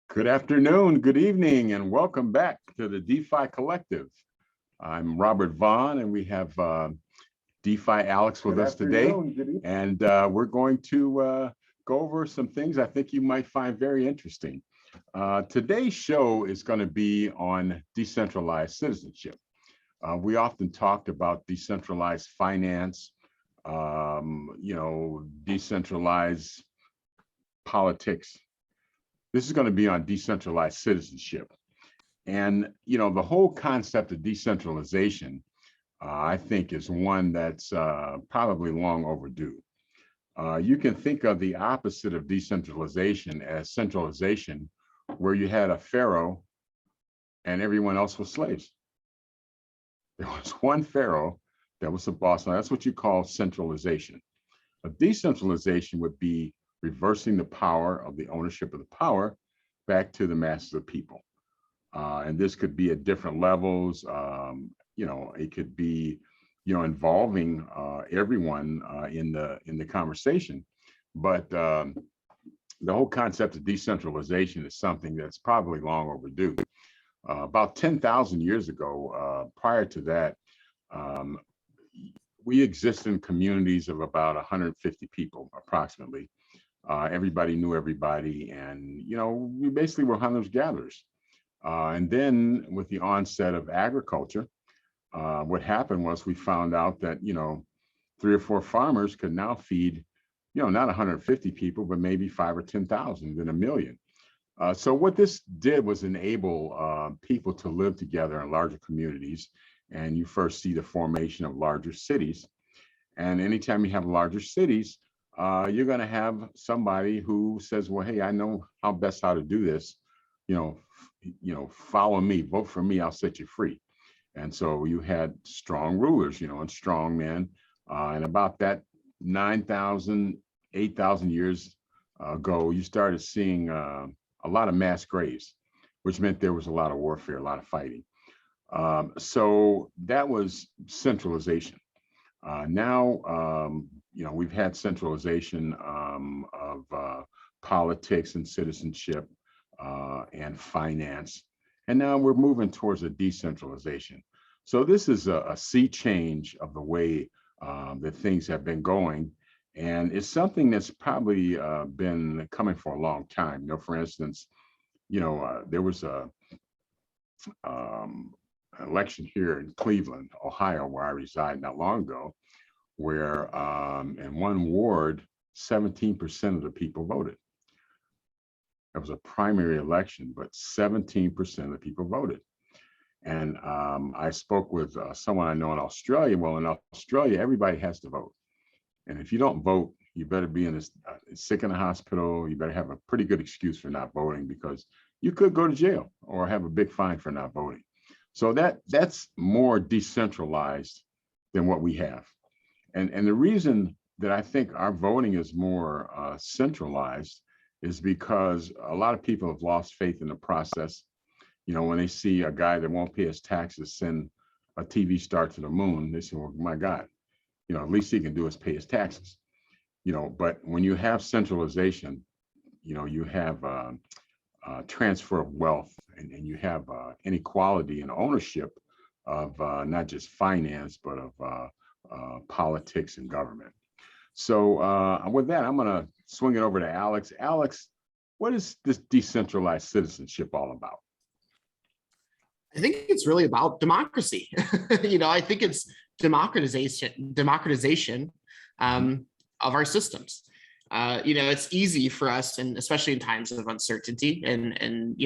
Good afternoon, good evening, and welcome back to the DeFi Collective. I'm Robert Vaughn, and we have DeFi Alex with us today. And we're going to go over some things I think you might find very interesting. Today's show is going to be on decentralized citizenship. We often talked about decentralized finance, decentralized politics. This is going to be on decentralized citizenship. And, the whole concept of decentralization, I think, is one that's probably long overdue. You can think of the opposite of decentralization as centralization, where you had a pharaoh and everyone else was slaves. There was one pharaoh that was the boss. Now, that's what you call centralization. A decentralization would be reversing the power of the ownership of the power back to the masses of people. And this could be at different levels. It could be, involving everyone in the conversation. But the whole concept of decentralization is something that's probably long overdue. About 10,000 years ago, prior to that, we existed in communities of about 150 people, approximately. Everybody knew everybody, and we basically were hunters-gatherers. And then with the onset of agriculture, what happened was we found out that 3 or 4 farmers could now feed not 150 people, but maybe 5 or 10,000, then 1 million. So what this did was enable people to live together in larger communities, and you first see the formation of larger cities. And anytime you have larger cities, you're going to have somebody who says, well, hey, I know how to do this. Follow me, vote for me, I'll set you free. And so you had strong rulers, and strong men. And about that 9,000, 8,000 years ago, you started seeing a lot of mass graves, which meant there was a lot of warfare, a lot of fighting. So that was centralization. Now, we've had centralization of politics and citizenship and finance, and now we're moving towards a decentralization. So this is a sea change of the way that things have been going, and it's something that's probably been coming for a long time. For instance, there was a election here in Cleveland, Ohio, where I reside, not long ago, where in one ward, 17% of the people voted. It was a primary election, but 17% of the people voted. And I spoke with someone I know in Australia. Well, in Australia, everybody has to vote. And if you don't vote, you better be sick in a hospital. You better have a pretty good excuse for not voting, because you could go to jail or have a big fine for not voting. So that's more decentralized than what we have. And the reason that I think our voting is more centralized is because a lot of people have lost faith in the process. When they see a guy that won't pay his taxes send a TV star to the moon, they say, well, my God, at least he can do is pay his taxes. But when you have centralization, you have transfer of wealth, and you have inequality in ownership of not just finance, but of politics and government. So with that, I'm going to swing it over to Alex. Alex, what is this decentralized citizenship all about? I think it's really about democracy. I think it's democratization of our systems. It's easy for us, and especially in times of uncertainty and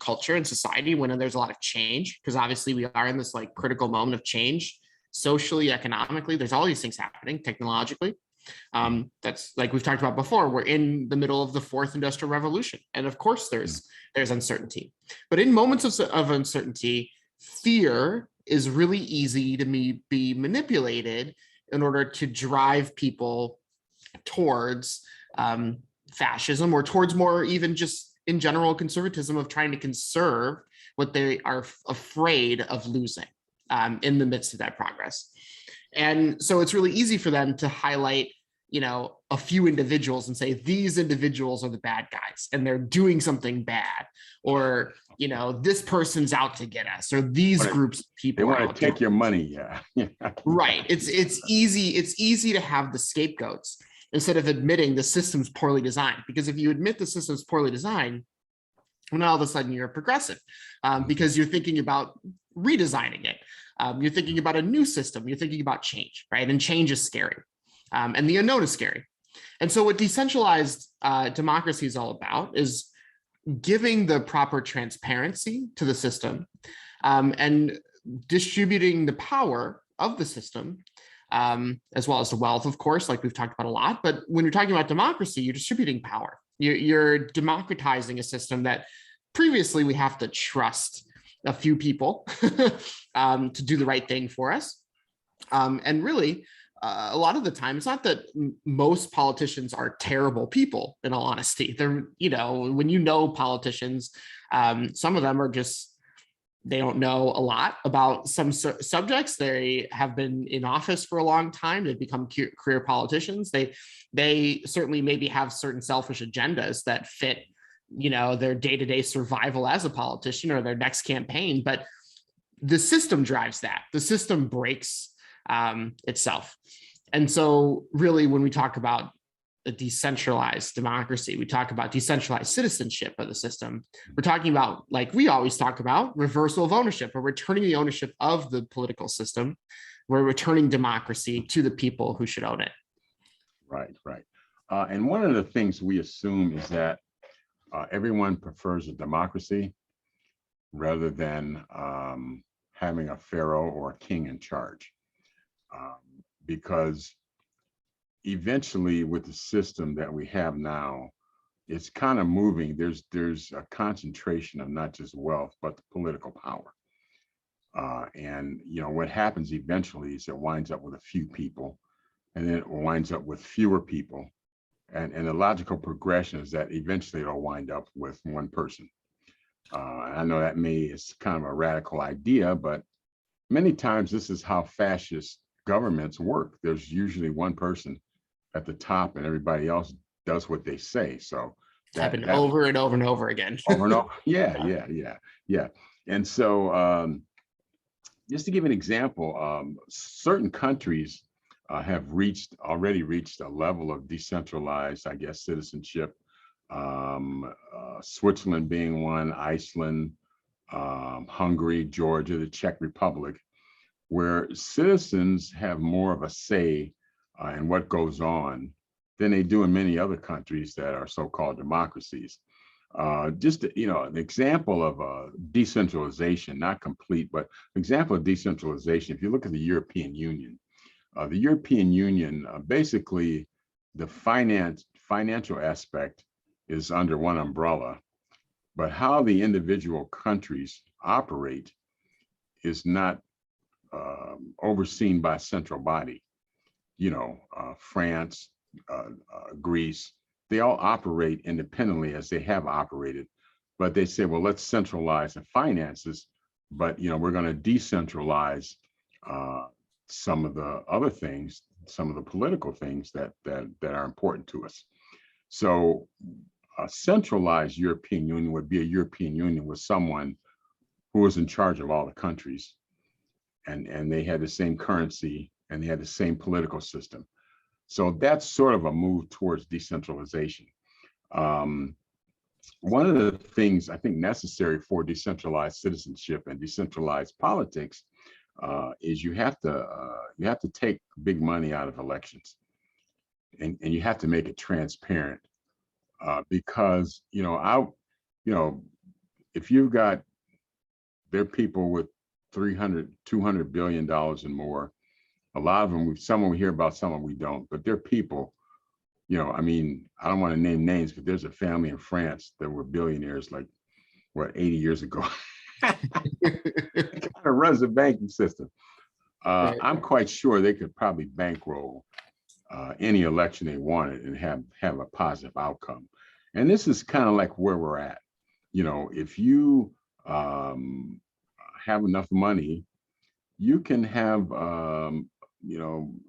culture and society, when there's a lot of change, because obviously we are in this critical moment of change, socially, economically. There's all these things happening technologically. That's like we've talked about before. We're in the middle of the 4th industrial revolution, and of course there's uncertainty. But in moments of uncertainty, fear is really easy to be manipulated in order to drive people towards fascism, or towards more even just in general conservatism of trying to conserve what they are afraid of losing in the midst of that progress. And so it's really easy for them to highlight a few individuals and say these individuals are the bad guys and they're doing something bad, or this person's out to get us, or these groups of people they want to take your money. Yeah. Right. It's easy to have the scapegoats instead of admitting the system's poorly designed, because if you admit the system's poorly designed, well, now all of a sudden you're progressive, because you're thinking about redesigning it. You're thinking about a new system. You're thinking about change, right? And change is scary. And the unknown is scary. And so what decentralized democracy is all about is giving the proper transparency to the system, and distributing the power of the system, as well as the wealth, of course, like we've talked about a lot. But when you're talking about democracy, you're distributing power. You're democratizing a system that previously we have to trust a few people to do the right thing for us. And really, a lot of the time, it's not that most politicians are terrible people, in all honesty. They're, when politicians, some of them are just, they don't know a lot about some subjects. They have been in office for a long time. They've become career politicians. They certainly maybe have certain selfish agendas that fit, their day-to-day survival as a politician or their next campaign. But the system drives that. The system breaks itself. And so really, when we talk about a decentralized democracy, we talk about decentralized citizenship of the system. We're talking about, like we always talk about, reversal of ownership, or returning the ownership of the political system. We're returning democracy to the people who should own it. Right. And one of the things we assume is that everyone prefers a democracy rather than having a pharaoh or a king in charge. Because eventually, with the system that we have now, it's kind of moving. There's a concentration of not just wealth, but the political power. And what happens eventually is it winds up with a few people, and then it winds up with fewer people. And the logical progression is that eventually it'll wind up with one person. I know that is kind of a radical idea, but many times this is how fascist governments work. There's usually one person at the top and everybody else does what they say. So it's happened over and over and over again. Over and over. Yeah. And so just to give an example, certain countries have already reached a level of decentralized, I guess, citizenship. Switzerland being one, Iceland, Hungary, Georgia, the Czech Republic, where citizens have more of a say in what goes on than they do in many other countries that are so-called democracies. Just an example of decentralization, not complete, but an example of decentralization. If you look at the European Union, basically the financial aspect is under one umbrella, but how the individual countries operate is not overseen by a central body. France, Greece, they all operate independently as they have operated, but they say, well, let's centralize the finances, but we're going to decentralize some of the other things, some of the political things that are important to us. So a centralized European Union would be a European Union with someone who was in charge of all the countries, and they had the same currency and they had the same political system. So that's sort of a move towards decentralization. One of the things I think necessary for decentralized citizenship and decentralized politics is you have to take big money out of elections, and you have to make it transparent, because if you've got there are people with $200 billion and more. A lot of them, some we hear about, some we don't, but they're people, I don't want to name names, but there's a family in France that were billionaires 80 years ago. It kind of runs the banking system. Right. I'm quite sure they could probably bankroll any election they wanted and have a positive outcome. And this is kind of like where we're at. If you have enough money, you can have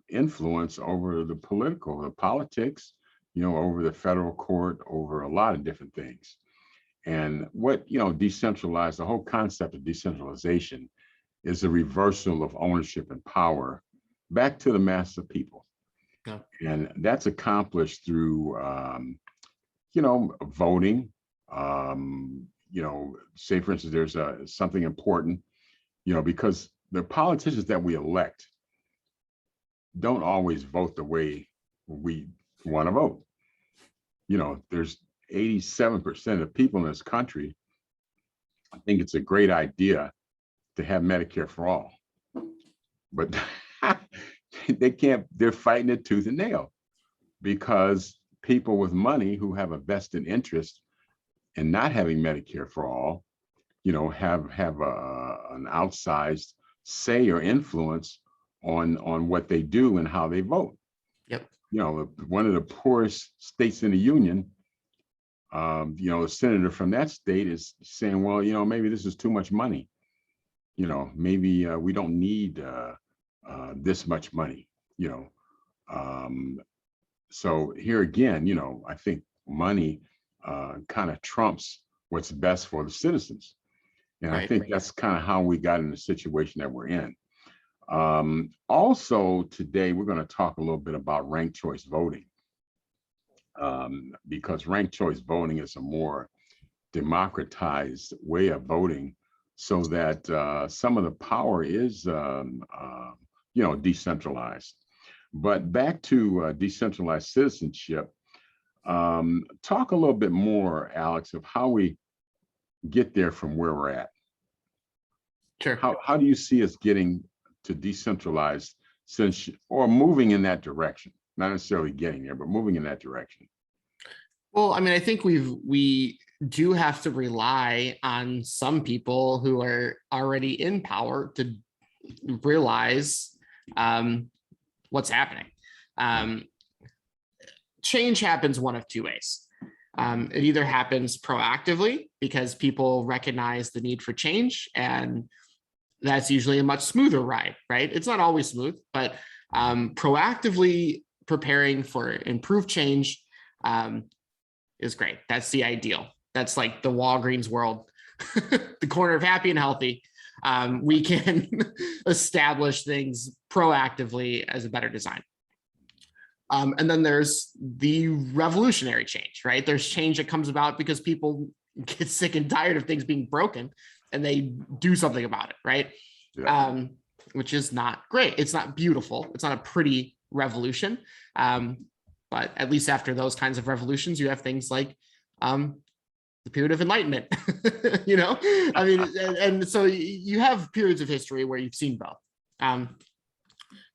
influence over the politics, over the federal court, over a lot of different things. And what, decentralized, the whole concept of decentralization is a reversal of ownership and power back to the mass of people. Yeah. And that's accomplished through, voting. Say for instance, there's something important, because the politicians that we elect don't always vote the way we want to vote. There's 87% of people in this country think it's a great idea to have Medicare for all, but they're fighting it tooth and nail because people with money who have a vested interest in not having Medicare for all, have an outsized say or influence on what they do and how they vote. Yep. One of the poorest states in the union, the senator from that state is saying, well, maybe this is too much money. Maybe we don't need this much money, so here again, I think money kind of trumps what's best for the citizens. And I think that's kind of how we got in the situation that we're in. Also today, we're going to talk a little bit about ranked choice voting, because ranked choice voting is a more democratized way of voting, so that some of the power is, decentralized. But back to decentralized citizenship, talk a little bit more, Alex, of how we get there from where we're at. Sure. How do you see us getting to decentralized citizenship, or moving in that direction? Not necessarily getting there, but moving in that direction. Well, I mean, I think we do have to rely on some people who are already in power to realize what's happening. Change happens one of two ways. It either happens proactively because people recognize the need for change, and that's usually a much smoother ride, right? It's not always smooth, but proactively preparing for improved change is great. That's the ideal. That's like the Walgreens world, the corner of happy and healthy. We can establish things proactively as a better design. And then there's the revolutionary change, right? There's change that comes about because people get sick and tired of things being broken and they do something about it, right? Yeah. Which is not great. It's not beautiful. It's not a pretty revolution. But at least after those kinds of revolutions, you have things like the period of enlightenment, I mean, and so you have periods of history where you've seen both.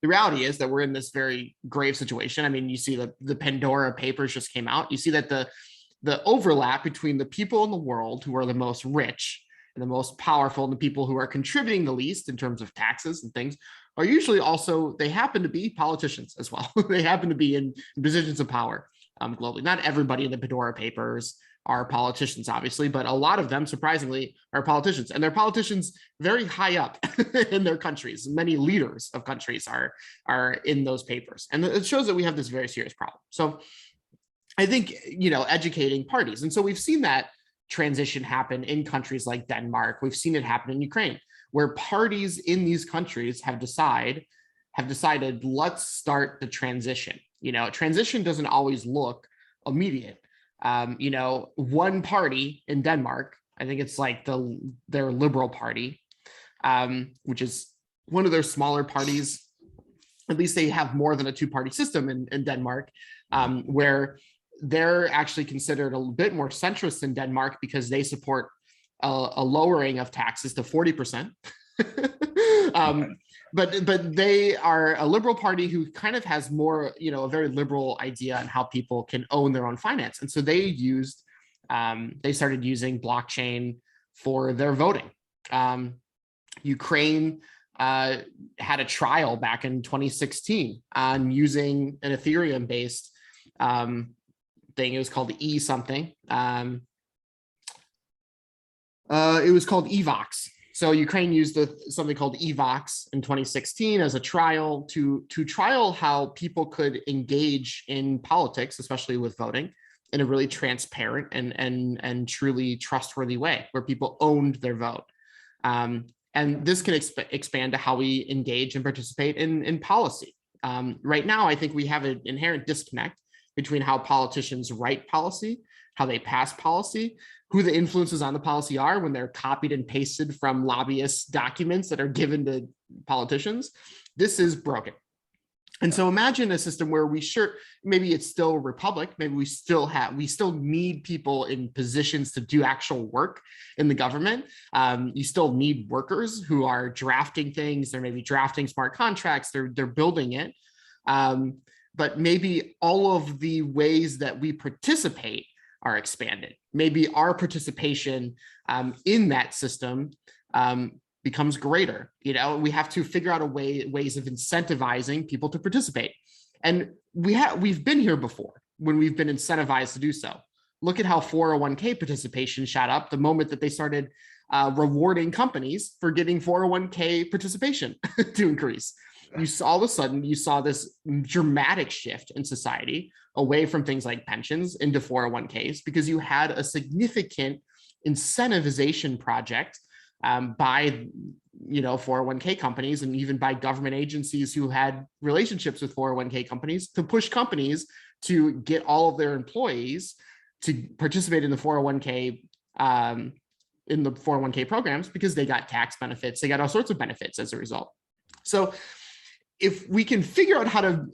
The reality is that we're in this very grave situation. I mean, you see the Pandora Papers just came out. You see that the overlap between the people in the world who are the most rich and the most powerful and the people who are contributing the least in terms of taxes and things are usually also, they happen to be politicians as well. They happen to be in positions of power globally. Not everybody in the Pandora Papers are politicians, obviously, but a lot of them, surprisingly, are politicians. And they're politicians very high up in their countries. Many leaders of countries are in those papers. And it shows that we have this very serious problem. So I think, educating parties. And so we've seen that transition happen in countries like Denmark. We've seen it happen in Ukraine, where parties in these countries have decided, let's start the transition. Transition doesn't always look immediate. One party in Denmark, I think it's like their Liberal Party, which is one of their smaller parties. At least they have more than a two-party system in Denmark, where they're actually considered a bit more centrist in Denmark because they support a lowering of taxes to 40%. But they are a liberal party who kind of has more, a very liberal idea on how people can own their own finance. And so they started using blockchain for their voting. Ukraine had a trial back in 2016 on using an Ethereum-based thing. It was called E something. It was called Evox. So Ukraine used something called EVOX in 2016 as a trial to trial how people could engage in politics, especially with voting, in a really transparent and truly trustworthy way, where people owned their vote. And this can expand to how we engage and participate in policy. Right now, I think we have an inherent disconnect between how politicians write policy, how they pass policy, who the influences on the policy are when they're copied and pasted from lobbyist documents that are given to politicians. This is broken. And so imagine a system where maybe it's still a republic, maybe we still need people in positions to do actual work in the government. You still need workers who are drafting things, they're maybe drafting smart contracts, they're building it. But maybe all of the ways that we participate are expanded. Maybe our participation in that system becomes greater. We have to figure out ways of incentivizing people to participate. And we've been here before when we've been incentivized to do so. Look at how 401k participation shot up the moment that they started rewarding companies for getting 401k participation to increase. All of a sudden, you saw this dramatic shift in society away from things like pensions into 401ks because you had a significant incentivization project by 401k companies and even by government agencies who had relationships with 401k companies to push companies to get all of their employees to participate in the 401k programs because they got tax benefits, they got all sorts of benefits as a result. So if we can figure out how to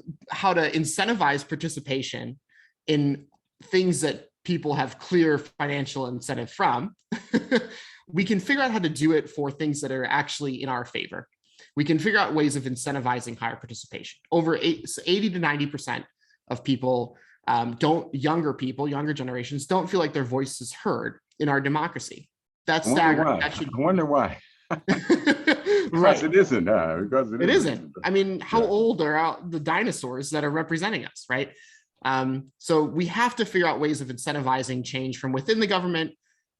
incentivize participation in things that people have clear financial incentive from, we can figure out how to do it for things that are actually in our favor. We can figure out ways of incentivizing higher participation. Over 80 to 90% of people younger generations don't feel like their voice is heard in our democracy. That's staggering. I wonder why. Right. It isn't. Because it isn't. I mean, how old are the dinosaurs that are representing us, right? So we have to figure out ways of incentivizing change from within the government,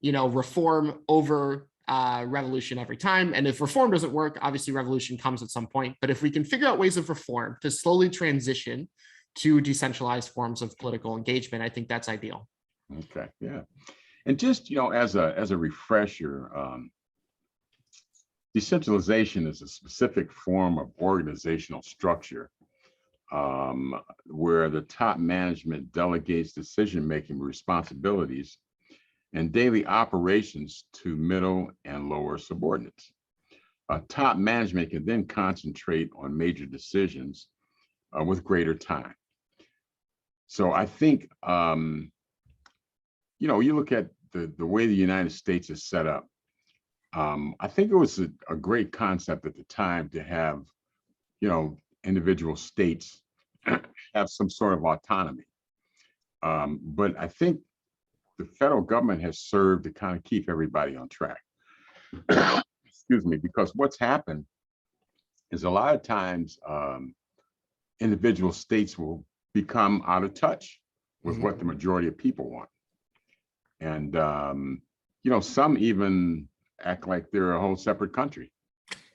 reform over revolution every time. And if reform doesn't work, obviously revolution comes at some point. But if we can figure out ways of reform to slowly transition to decentralized forms of political engagement, I think that's ideal. Okay, yeah. And just, as a refresher, decentralization is a specific form of organizational structure where the top management delegates decision-making responsibilities and daily operations to middle and lower subordinates. Top management can then concentrate on major decisions with greater time. So I think, you look at the way the United States is set up, I think it was a great concept at the time to have, individual states have some sort of autonomy. But I think the federal government has served to kind of keep everybody on track. Excuse me, because what's happened is a lot of times individual states will become out of touch with what the majority of people want. And, some even act like they're a whole separate country.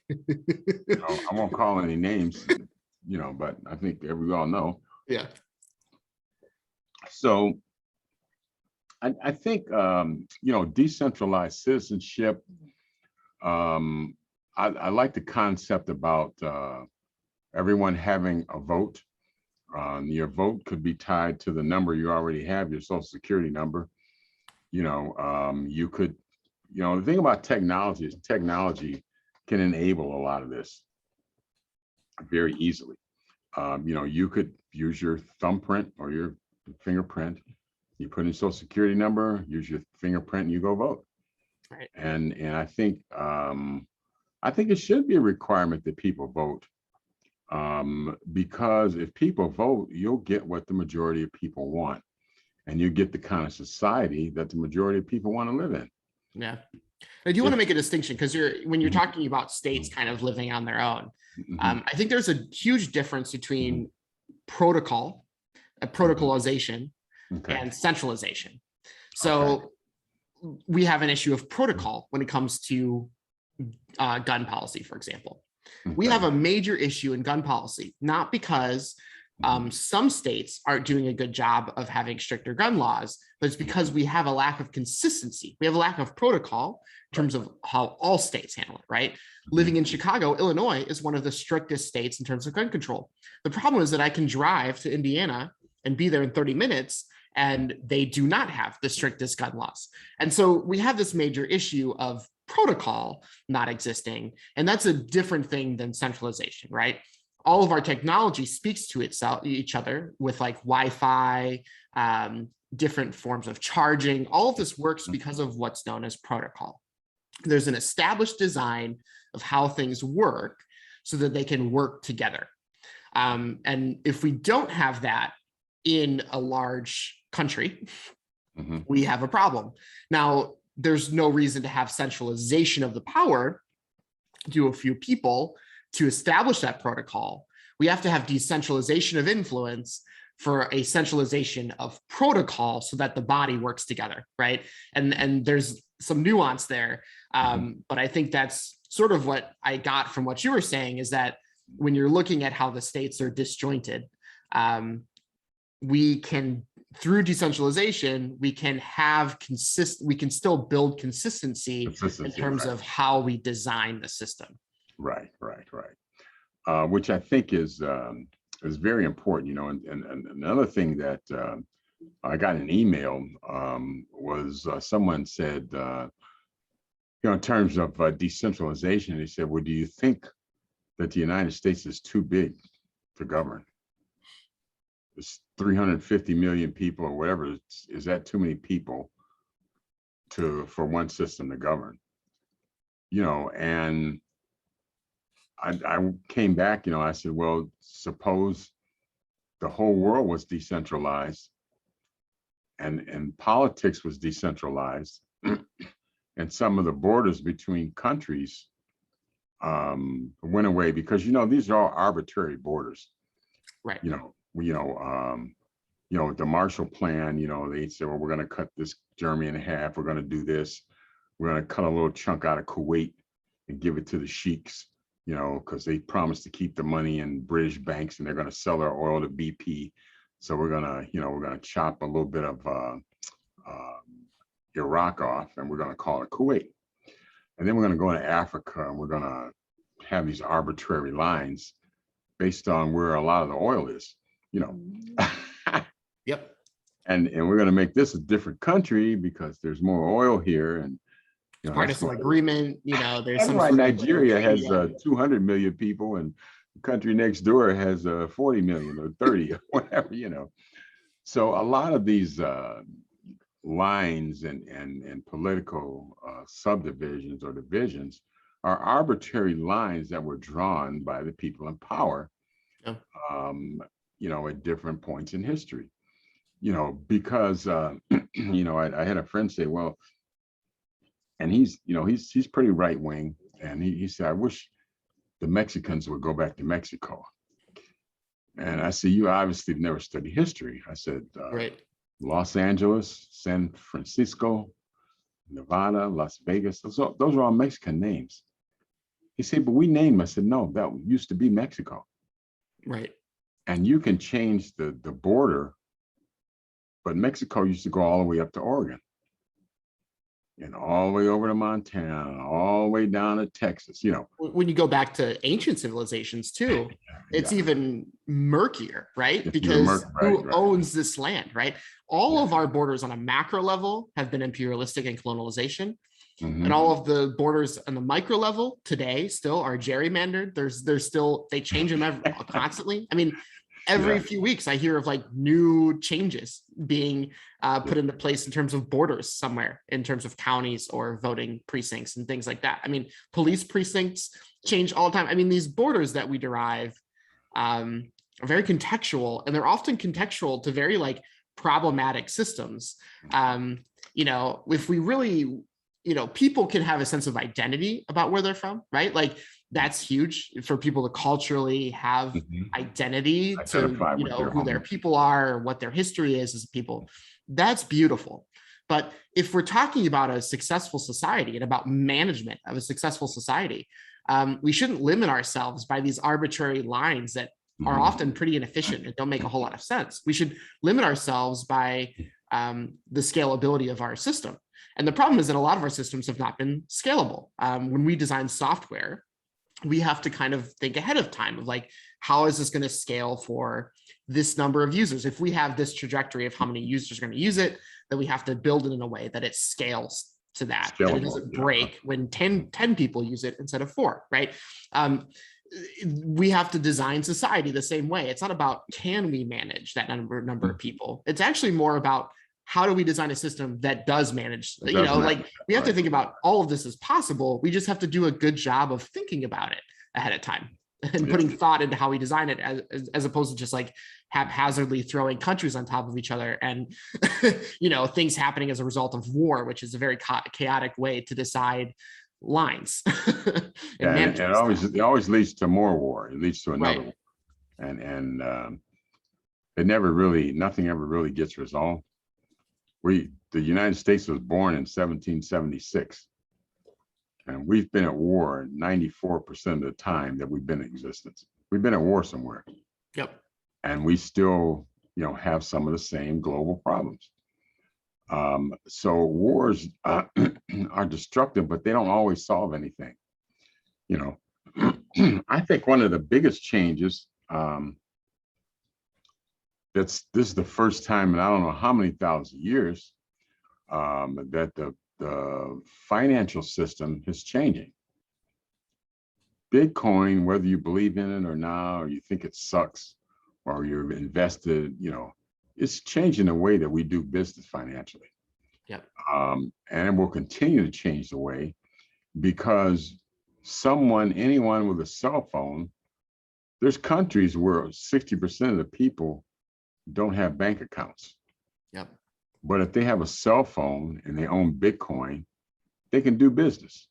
I won't call any names, but I think we all know. Yeah. So I think, decentralized citizenship, I like the concept about everyone having a vote. Your vote could be tied to the number you already have, your social security number. You could, the thing about technology is technology can enable a lot of this very easily. You could use your thumbprint or your fingerprint. You put in social security number, use your fingerprint, and you go vote. Right. And I think it should be a requirement that people vote, because if people vote, you'll get what the majority of people want, and you get the kind of society that the majority of people want to live in. Yeah. I do want to make a distinction because when you're talking about states kind of living on their own, I think there's a huge difference between protocolization and centralization. So we have an issue of protocol when it comes to gun policy, for example. We Okay. have a major issue in gun policy, not because some states aren't doing a good job of having stricter gun laws, but it's because we have a lack of consistency. We have a lack of protocol in terms of how all states handle it, right? Living in Chicago, Illinois is one of the strictest states in terms of gun control. The problem is that I can drive to Indiana and be there in 30 minutes, and they do not have the strictest gun laws. And so we have this major issue of protocol not existing, and that's a different thing than centralization, right? All of our technology speaks to each other with like Wi-Fi, different forms of charging. All of this works because of what's known as protocol. There's an established design of how things work so that they can work together. And if we don't have that in a large country, we have a problem. Now, there's no reason to have centralization of the power to a few people to establish that protocol. We have to have decentralization of influence for a centralization of protocol so that the body works together, right? And there's some nuance there, but I think that's sort of what I got from what you were saying, is that when you're looking at how the states are disjointed, we can, through decentralization, we can still build consistency in terms of how we design the system. Right. Which I think is very important, you know. And another thing that I got an email was someone said, you know, in terms of decentralization, they said, well, do you think that the United States is too big to govern? It's 350 million people or whatever. Is that too many people for one system to govern? You know, and I came back, you know, I said, well, suppose the whole world was decentralized and politics was decentralized and some of the borders between countries went away, because, you know, these are all arbitrary borders. Right. You know, the Marshall Plan, you know, they said, well, we're going to cut this Germany in half. We're going to do this. We're going to cut a little chunk out of Kuwait and give it to the sheiks, you know, because they promised to keep the money in British banks and they're going to sell their oil to BP. So we're going to, you know, we're going to chop a little bit of Iraq off and we're going to call it Kuwait. And then we're going to go into Africa and we're going to have these arbitrary lines based on where a lot of the oil is, you know. Yep. And we're going to make this a different country because there's more oil here. And you know, partisan agreement, you know, there's that's some why sort Nigeria has 200 million people and the country next door has 40 million or 30 or whatever, you know. So a lot of these lines and political subdivisions or divisions are arbitrary lines that were drawn by the people in power, you know, at different points in history, you know, because, you know, I had a friend say, well, and he's, you know, he's pretty right wing. And he said, I wish the Mexicans would go back to Mexico. And I said, you obviously never studied history. I said, right. Los Angeles, San Francisco, Nevada, Las Vegas, those are all Mexican names. He said, but we named them. I said, no, that used to be Mexico. Right. And you can change the border, but Mexico used to go all the way up to Oregon and all the way over to Montana, all the way down to Texas, you know. When you go back to ancient civilizations too, it's even murkier, right? Because who owns this land, right? All of our borders on a macro level have been imperialistic and colonialization. And all of the borders on the micro level today still are gerrymandered. There's still, they change them constantly. I mean, every few weeks I hear of like new changes being put into place in terms of borders somewhere, in terms of counties or voting precincts and things like that. I mean, police precincts change all the time. I mean, these borders that we derive are very contextual, and they're often contextual to very like problematic systems. You know, if we really, you know, people can have a sense of identity about where they're from, right? Like that's huge for people to culturally have identity to, you know, who their people are, or what their history is as people. That's beautiful. But if we're talking about a successful society and about management of a successful society, we shouldn't limit ourselves by these arbitrary lines that are often pretty inefficient and don't make a whole lot of sense. We should limit ourselves by the scalability of our system. And the problem is that a lot of our systems have not been scalable. When we design software, we have to kind of think ahead of time of like, how is this going to scale for this number of users? If we have this trajectory of how many users are going to use it, then we have to build it in a way that it scales to that it doesn't break when 10 people use it instead of 4, right? We have to design society the same way. It's not about can we manage that number of people. It's actually more about how do we design a system that does manage, we have to think about all of this as possible. We just have to do a good job of thinking about it ahead of time and putting thought into how we design it as opposed to just like haphazardly throwing countries on top of each other and, things happening as a result of war, which is a very chaotic way to decide lines. It always leads to more war. It leads to another war. And nothing ever really gets resolved. The United States was born in 1776, and we've been at war 94% of the time that we've been in existence. We've been at war somewhere. Yep. And we still, have some of the same global problems. So wars are destructive, but they don't always solve anything. I think one of the biggest changes, this is the first time in I don't know how many thousand years that the financial system is changing. Bitcoin, whether you believe in it or not, or you think it sucks, or you're invested, it's changing the way that we do business financially. Yep. And it will continue to change the way, because anyone with a cell phone, there's countries where 60% of the people don't have bank accounts. Yep. But if they have a cell phone and they own Bitcoin, they can do business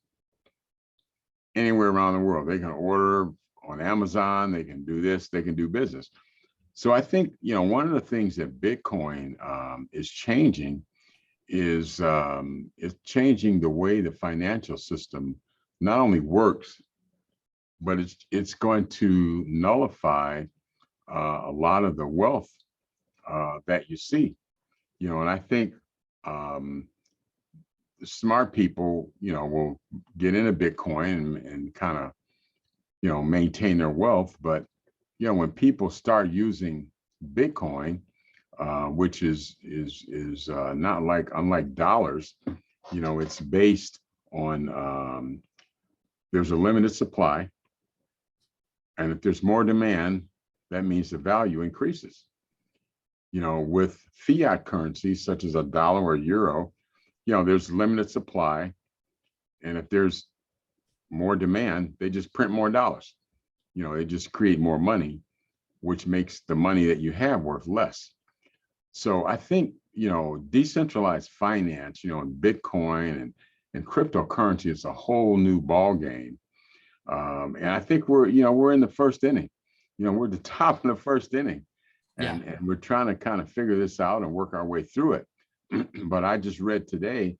anywhere around the world. They can order on Amazon, they can do this, they can do business. So I think, one of the things that Bitcoin is changing is it's changing the way the financial system not only works, but it's going to nullify a lot of the wealth that you see, and I think the smart people, will get into Bitcoin and kind of, maintain their wealth. But, when people start using Bitcoin, which is not unlike dollars, it's based on, there's a limited supply. And if there's more demand, that means the value increases. With fiat currencies such as a dollar or euro, there's limited supply. And if there's more demand, they just print more dollars. They just create more money, which makes the money that you have worth less. So I think, decentralized finance, and Bitcoin and cryptocurrency is a whole new ball game. And I think we're in the first inning. We're at the top of the first inning. And we're trying to kind of figure this out and work our way through it. But I just read today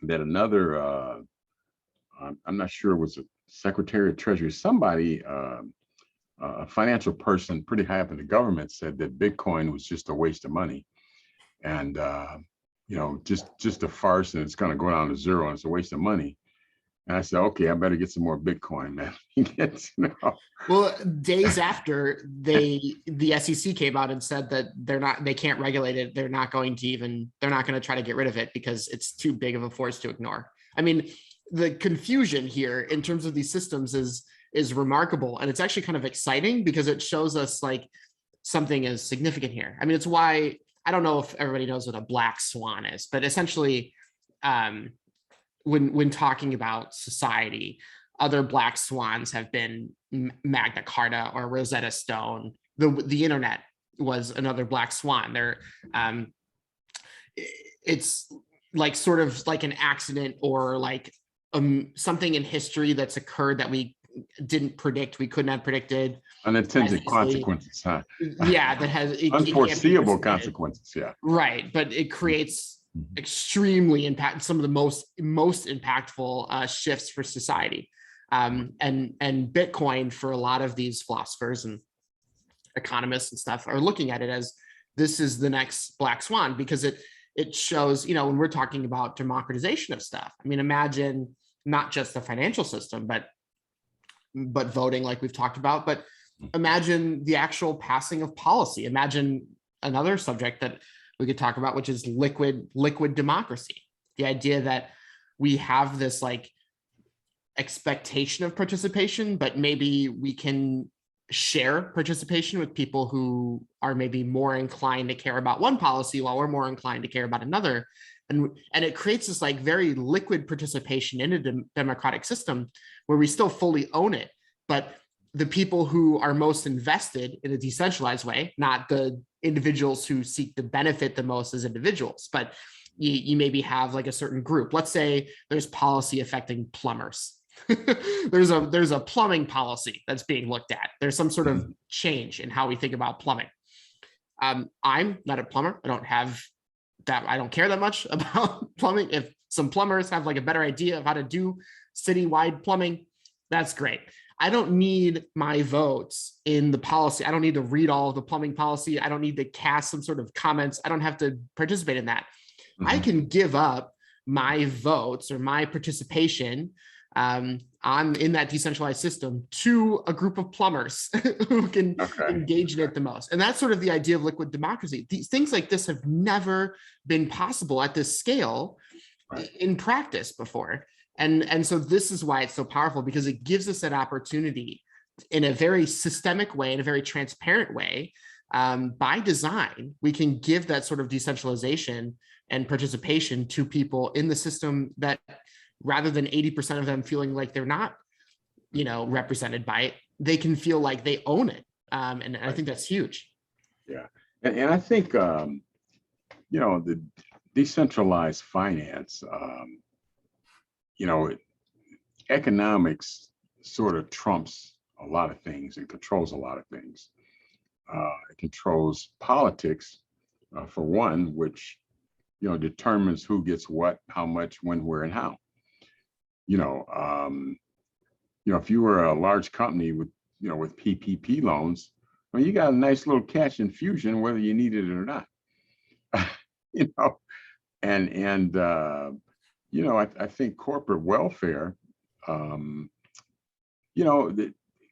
that another, I'm not sure it was a Secretary of Treasury, somebody, a financial person pretty high up in the government, said that Bitcoin was just a waste of money. And, just a farce, and it's going to go down to zero, and it's a waste of money. And I said, okay, I better get some more Bitcoin, man. Well, days after the SEC came out and said that they can't regulate it. They're not going to try to get rid of it because it's too big of a force to ignore. I mean, the confusion here in terms of these systems is remarkable. And it's actually kind of exciting because it shows us like something is significant here. I mean, it's why, I don't know if everybody knows what a black swan is, but essentially, when talking about society, other black swans have been Magna Carta or Rosetta Stone. The internet was another black swan. It's like sort of like an accident or like something in history that's occurred that we didn't predict, we couldn't have predicted. Unintended consequences, huh? Yeah, that has unforeseeable consequences. Yeah, right. But it creates Mhm. extremely impact some of the most impactful shifts for society. And Bitcoin, for a lot of these philosophers and economists and stuff, are looking at it as this is the next black swan, because it shows, when we're talking about democratization of stuff. I mean, imagine not just the financial system, but voting, like we've talked about, but imagine the actual passing of policy. Imagine another subject that we could talk about, which is liquid democracy. The idea that we have this like expectation of participation, but maybe we can share participation with people who are maybe more inclined to care about one policy while we're more inclined to care about another. And it creates this like very liquid participation in a democratic system where we still fully own it, but the people who are most invested in a decentralized way, not the individuals who seek to benefit the most as individuals, but you maybe have like a certain group. Let's say there's policy affecting plumbers. there's a plumbing policy that's being looked at. There's some sort of change in how we think about plumbing. I'm not a plumber. I don't care that much about plumbing. If some plumbers have like a better idea of how to do citywide plumbing, that's great. I don't need my votes in the policy. I don't need to read all of the plumbing policy. I don't need to cast some sort of comments. I don't have to participate in that. Mm-hmm. I can give up my votes or my participation in that decentralized system to a group of plumbers who can engage in it the most. And that's sort of the idea of liquid democracy. These things like this have never been possible at this scale in practice before. And so this is why it's so powerful, because it gives us that opportunity in a very systemic way, in a very transparent way. By design, we can give that sort of decentralization and participation to people in the system, that rather than 80% of them feeling like they're not, represented by it, they can feel like they own it. And I think that's huge. Yeah. And I think, the decentralized finance, economics sort of trumps a lot of things and controls a lot of things. It controls politics, for one, which, determines who gets what, how much, when, where, and how. If you were a large company with PPP loans, well, you got a nice little cash infusion, whether you needed it or not. I think corporate welfare, the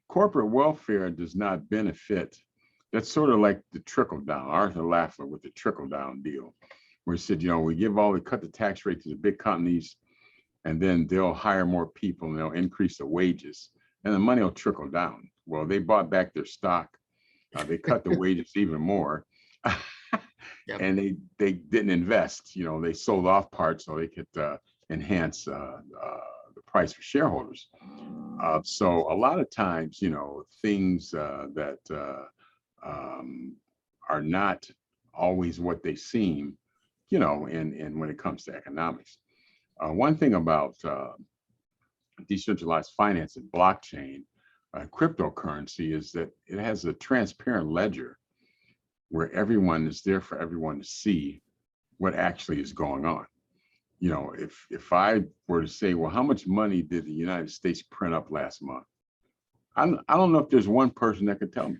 corporate welfare does not benefit. That's sort of like the trickle down. Arthur Laffer with the trickle down deal, where he said, we cut the tax rate to the big companies, and then they'll hire more people and they'll increase the wages, and the money will trickle down. Well, they bought back their stock. They cut the wages even more. Yep. And they didn't invest. They sold off parts so they could enhance the price for shareholders. So a lot of times, things that are not always what they seem, and when it comes to economics. One thing about decentralized finance and blockchain, cryptocurrency, is that it has a transparent ledger where everyone is there for everyone to see what actually is going on. If I were to say, well, how much money did the United States print up last month? I don't know if there's one person that could tell me.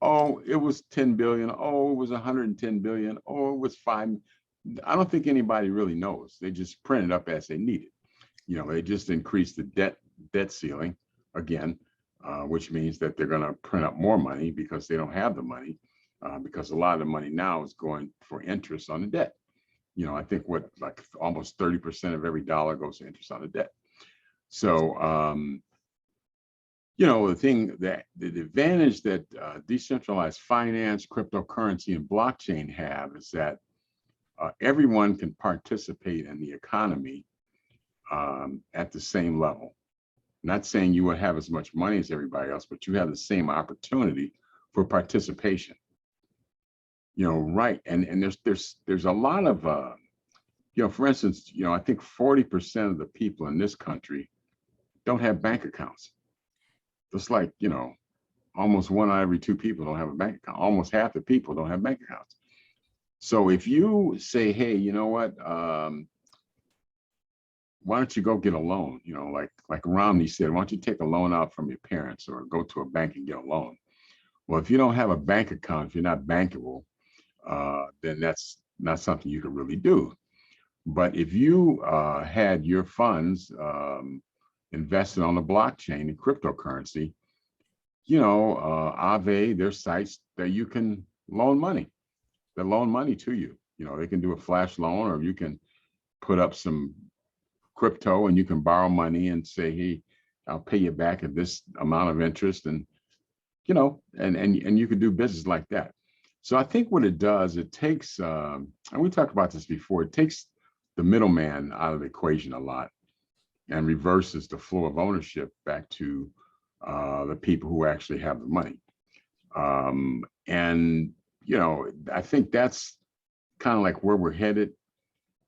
Oh, it was 10 billion. Oh, it was 110 billion. Oh, it was 5. I don't think anybody really knows. They just print it up as they need it. They just increased the debt ceiling again, which means that they're going to print up more money because they don't have the money, because a lot of the money now is going for interest on the debt. I think like almost 30% of every dollar goes to interest on the debt. So, the advantage that decentralized finance, cryptocurrency, and blockchain have is that everyone can participate in the economy at the same level. Not saying you would have as much money as everybody else, but you have the same opportunity for participation. Right? And there's a lot of for instance, I think 40% of the people in this country don't have bank accounts. Just like, almost 1 out of every 2 people don't have a bank account. Almost half the people don't have bank accounts. So if you say, hey, you know what, why don't you go get a loan? You know, like Romney said, why don't you take a loan out from your parents or go to a bank and get a loan? Well, if you don't have a bank account, if you're not bankable, then that's not something you can really do. But if you had your funds invested on the blockchain and cryptocurrency, you know, Aave, there's sites that you can loan money, that loan money to you. You know, they can do a flash loan, or you can put up some crypto and you can borrow money and say, hey, I'll pay you back at this amount of interest. And, you know, and you can do business like that. So I think what it does, it takes, and we talked about this before, it takes the middleman out of the equation a lot and reverses the flow of ownership back to the people who actually have the money. And, you know, I think that's kind of like where we're headed,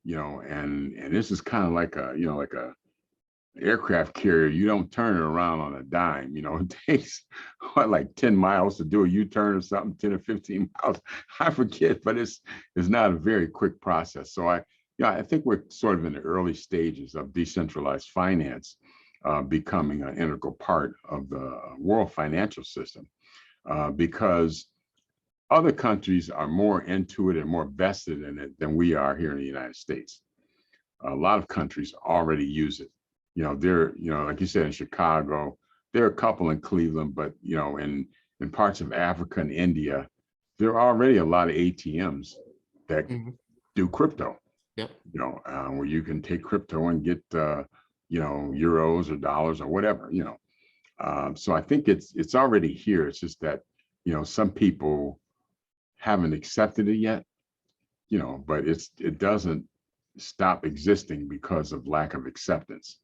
you know, and this is kind of like a, you know, like a aircraft carrier. You don't turn it around on a dime. You know, it takes what, like 10 miles to do a U-turn or something, 10 or 15 miles. I forget, but it's not a very quick process. So I think we're sort of in the early stages of decentralized finance becoming an integral part of the world financial system, because other countries are more into it and more vested in it than we are here in the United States. A lot of countries already use it. You know, you know, like you said, in Chicago, there are a couple in Cleveland, but, you know, in parts of Africa and India, there are already a lot of ATMs that do crypto. Yep. You know, where you can take crypto and get, you know, euros or dollars or whatever, you know. So I think it's already here. It's just that, you know, some people haven't accepted it yet, you know, but it doesn't stop existing because of lack of acceptance.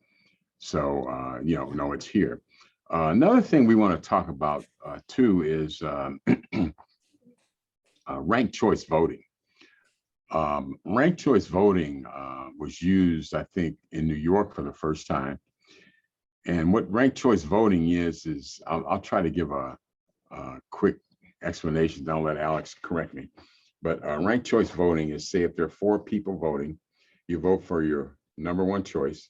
So, you know, no, it's here. Another thing we want to talk about too is ranked choice voting. Ranked choice voting was used, I think, in New York for the first time. And what ranked choice voting is I'll try to give a quick explanation. Don't let Alex correct me. But ranked choice voting is, say if there are 4 people voting, you vote for your number 1 choice.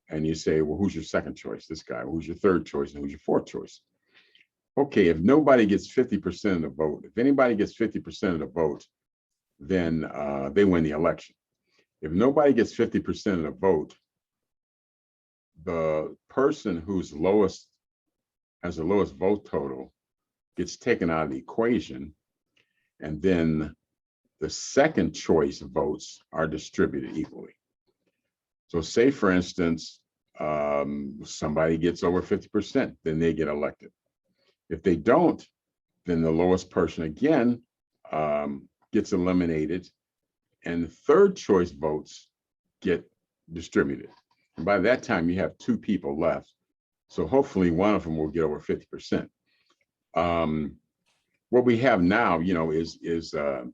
And you say, well, who's your second choice? This guy. Who's your third choice? And who's your fourth choice? Okay, if nobody gets 50% of the vote, if anybody gets 50% of the vote, then they win the election. If nobody gets 50% of the vote, the person who's lowest, has the lowest vote total, gets taken out of the equation, and then the second choice votes are distributed equally. So say, for instance, somebody gets over 50%, then they get elected. If they don't, then the lowest person again gets eliminated, and the third choice votes get distributed. And by that time, you have 2 people left. So hopefully one of them will get over 50%. What we have now, you know, is you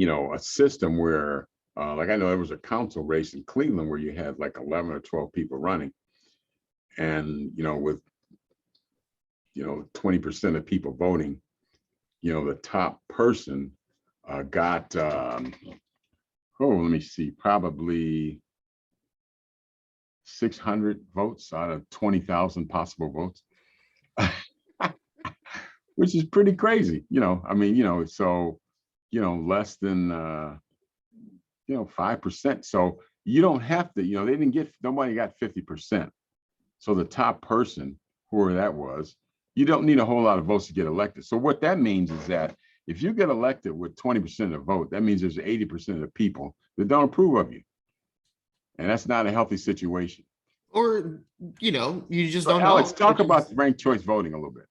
know, a system where, like I know there was a council race in Cleveland where you had like 11 or 12 people running. And, you know, with, you know, 20% of people voting, you know, the top person got, let me see, probably 600 votes out of 20,000 possible votes, which is pretty crazy. You know, I mean, you know, so, you know, less than, you know, 5%. So you don't have to, you know, nobody got 50%. So the top person, whoever that was, you don't need a whole lot of votes to get elected. So what that means is that if you get elected with 20% of the vote, that means there's 80% of the people that don't approve of you. And that's not a healthy situation. Or, you know, you just So don't Alex, know. talk about ranked choice voting a little bit.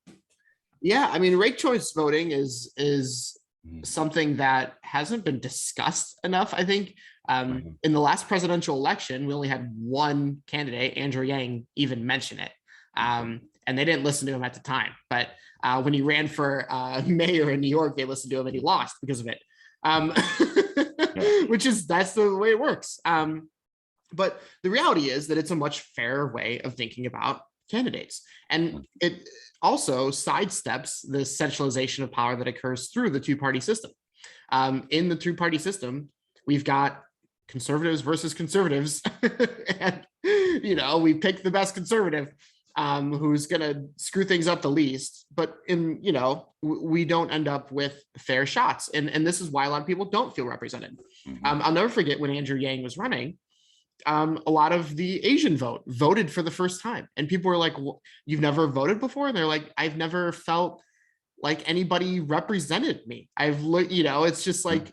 Yeah, I mean, ranked choice voting is something that hasn't been discussed enough, I think. In the last presidential election, we only had one candidate, Andrew Yang, even mention it. And they didn't listen to him at the time. But when he ran for mayor in New York, they listened to him and he lost because of it. That's the way it works. But the reality is that it's a much fairer way of thinking about candidates. And it also sidesteps the centralization of power that occurs through the 2-party system. In the two-party system, we've got conservatives versus conservatives, and we pick the best conservative, who's going to screw things up the least. But we don't end up with fair shots, and this is why a lot of people don't feel represented. I'll never forget when Andrew Yang was running. A lot of the Asian voted for the first time, and people were like, "You've never voted before?" And they're like, "I've never felt like anybody represented me. I've looked, it's just like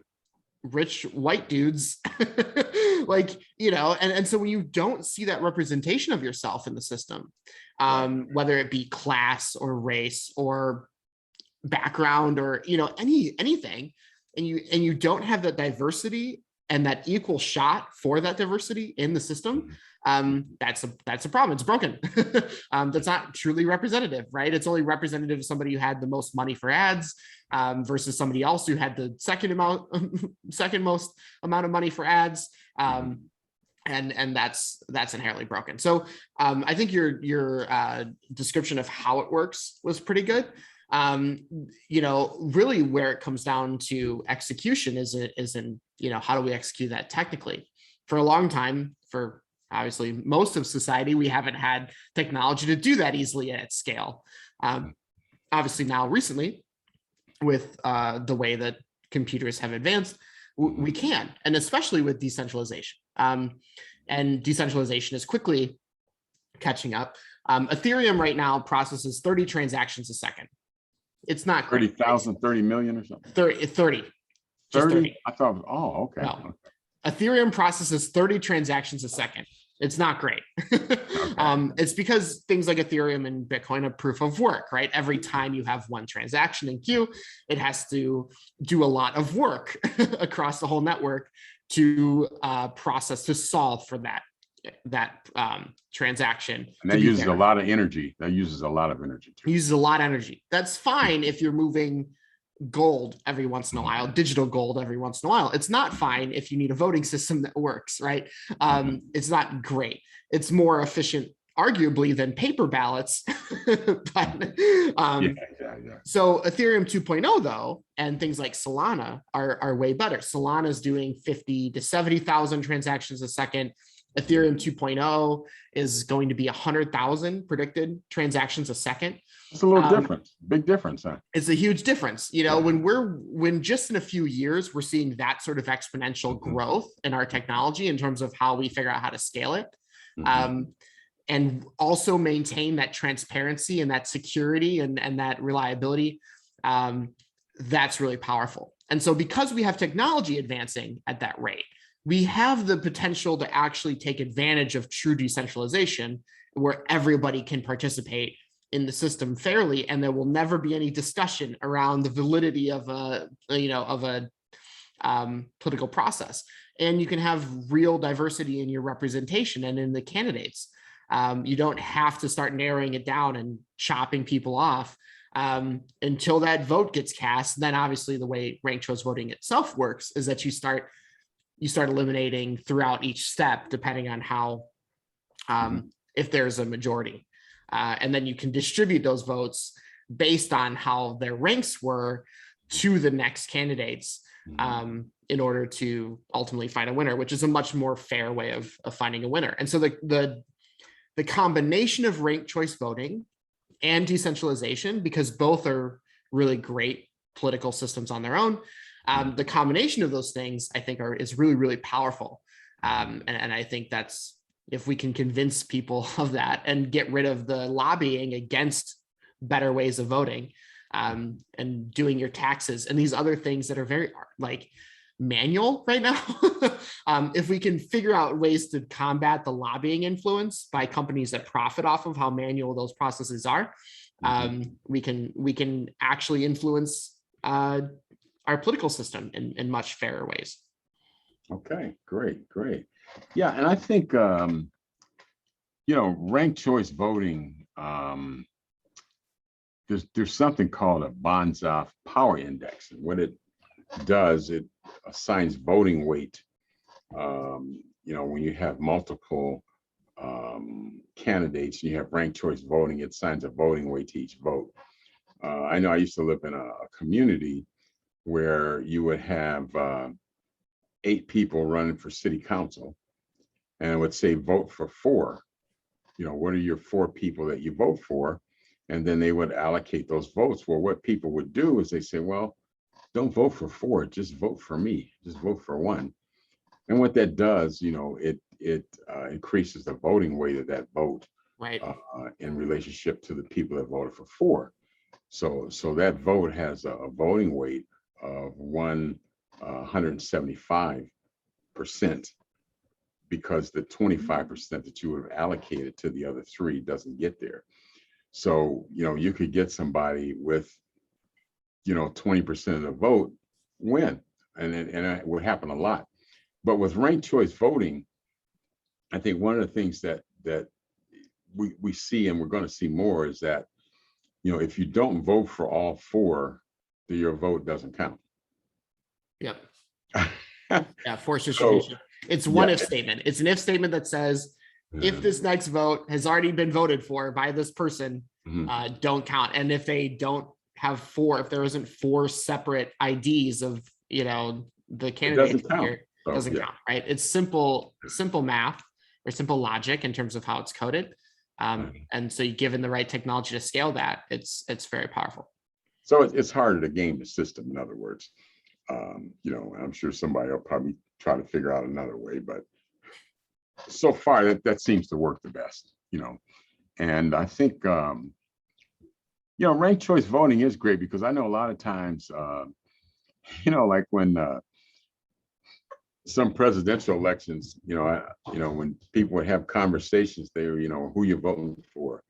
rich white dudes." And so when you don't see that representation of yourself in the system, whether it be class or race or background or anything, and you don't have that diversity and that equal shot for that diversity in the system, that's a problem. It's broken. That's not truly representative, right? It's only representative of somebody who had the most money for ads, versus somebody else who had the second most amount of money for ads. And that's inherently broken. So I think your description of how it works was pretty good. Really where it comes down to execution is in how do we execute that technically? For a long time, for obviously most of society, we haven't had technology to do that easily at scale. Obviously now recently, with the way that computers have advanced, we can, and especially with decentralization. And decentralization is quickly catching up. Ethereum right now processes 30 transactions a second. It's not 30,000, 30 million or something. 30. 30? I thought, okay. No. Ethereum processes 30 transactions a second. It's not great. It's because things like Ethereum and Bitcoin are proof of work, right? Every time you have one transaction in queue, it has to do a lot of work across the whole network to to solve for that transaction. And that uses a lot of energy. Too. Uses a lot of energy. That's fine if you're moving gold every once in a while, digital gold every once in a while. It's not fine if you need a voting system that works, right? It's not great. It's more efficient, arguably, than paper ballots. But, So Ethereum 2.0 though, and things like Solana are way better. Solana is doing 50 to 70,000 transactions a second. Ethereum 2.0 is going to be 100,000 predicted transactions a second. It's a little difference, big difference. Huh? It's a huge difference. When just in a few years, we're seeing that sort of exponential growth in our technology in terms of how we figure out how to scale it. And also maintain that transparency and that security and that reliability. That's really powerful. And so because we have technology advancing at that rate, we have the potential to actually take advantage of true decentralization where everybody can participate in the system fairly, and there will never be any discussion around the validity of a political process. And you can have real diversity in your representation and in the candidates. You don't have to start narrowing it down and chopping people off until that vote gets cast. Then obviously the way ranked choice voting itself works is that you start eliminating throughout each step, depending on how, if there's a majority. And then you can distribute those votes based on how their ranks were to the next candidates in order to ultimately find a winner, which is a much more fair way of finding a winner. And so the combination of ranked choice voting and decentralization, because both are really great political systems on their own, the combination of those things, I think, is really, really powerful. And I think that's, if we can convince people of that and get rid of the lobbying against better ways of voting, and doing your taxes and these other things that are very manual right now. If we can figure out ways to combat the lobbying influence by companies that profit off of how manual those processes are, we can actually influence our political system in much fairer ways. Okay, great. Yeah, and I think ranked choice voting, there's something called a Banzhaf power index, and what it does, it assigns voting weight. When you have multiple candidates, you have ranked choice voting, it assigns a voting weight to each vote. I know I used to live in a community where you would have 8 people running for city council, and it would say vote for 4. What are your 4 people that you vote for? And then they would allocate those votes. Well, what people would do is they say, well, don't vote for 4, just vote for me, just vote for 1. And what that does, it increases the voting weight of that vote, Right. In relationship to the people that voted for 4. So that vote has a voting weight of 175%, because the 25% that you would have allocated to the other 3 doesn't get there. So, you could get somebody with, 20% of the vote win. And it would happen a lot. But with ranked choice voting, I think one of the things that we see, and we're going to see more, is that, if you don't vote for all 4, then your vote doesn't count. Yep. Yeah, forced distribution. It's one if statement. It's an if statement that says, if this next vote has already been voted for by this person, don't count. And if they don't have 4, if there isn't 4 separate IDs of, the candidate here, doesn't count, right? It's simple math or simple logic in terms of how it's coded. And so given the right technology to scale that, it's very powerful. So it's harder to game the system, in other words. I'm sure somebody will probably try to figure out another way, but so far that seems to work the best, and I think, ranked choice voting is great, because I know a lot of times, like when some presidential elections, when people would have conversations, they were, who you're voting for.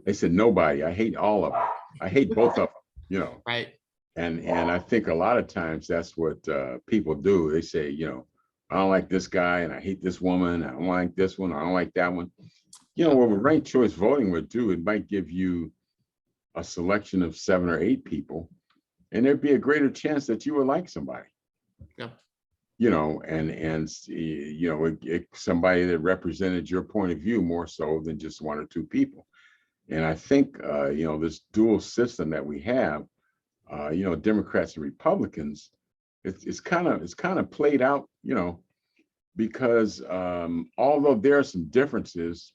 They said, nobody. I hate all of them. I hate both of them, Right. And I think a lot of times that's what people do. They say, I don't like this guy, and I hate this woman. I don't like this one. I don't like that one. What ranked choice voting would do, it might give you a selection of 7 or 8 people, and there'd be a greater chance that you would like somebody. Yeah. Somebody that represented your point of view more so than just 1 or 2 people. And I think, this dual system that we have, Democrats and Republicans, it's kind of played out, because although there are some differences,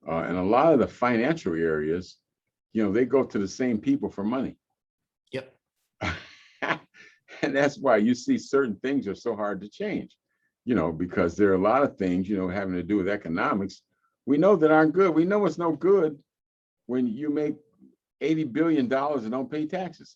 in a lot of the financial areas, they go to the same people for money. Yep. And that's why you see certain things are so hard to change, because there are a lot of things, having to do with economics, we know that aren't good. We know it's no good when you make $80 billion and don't pay taxes.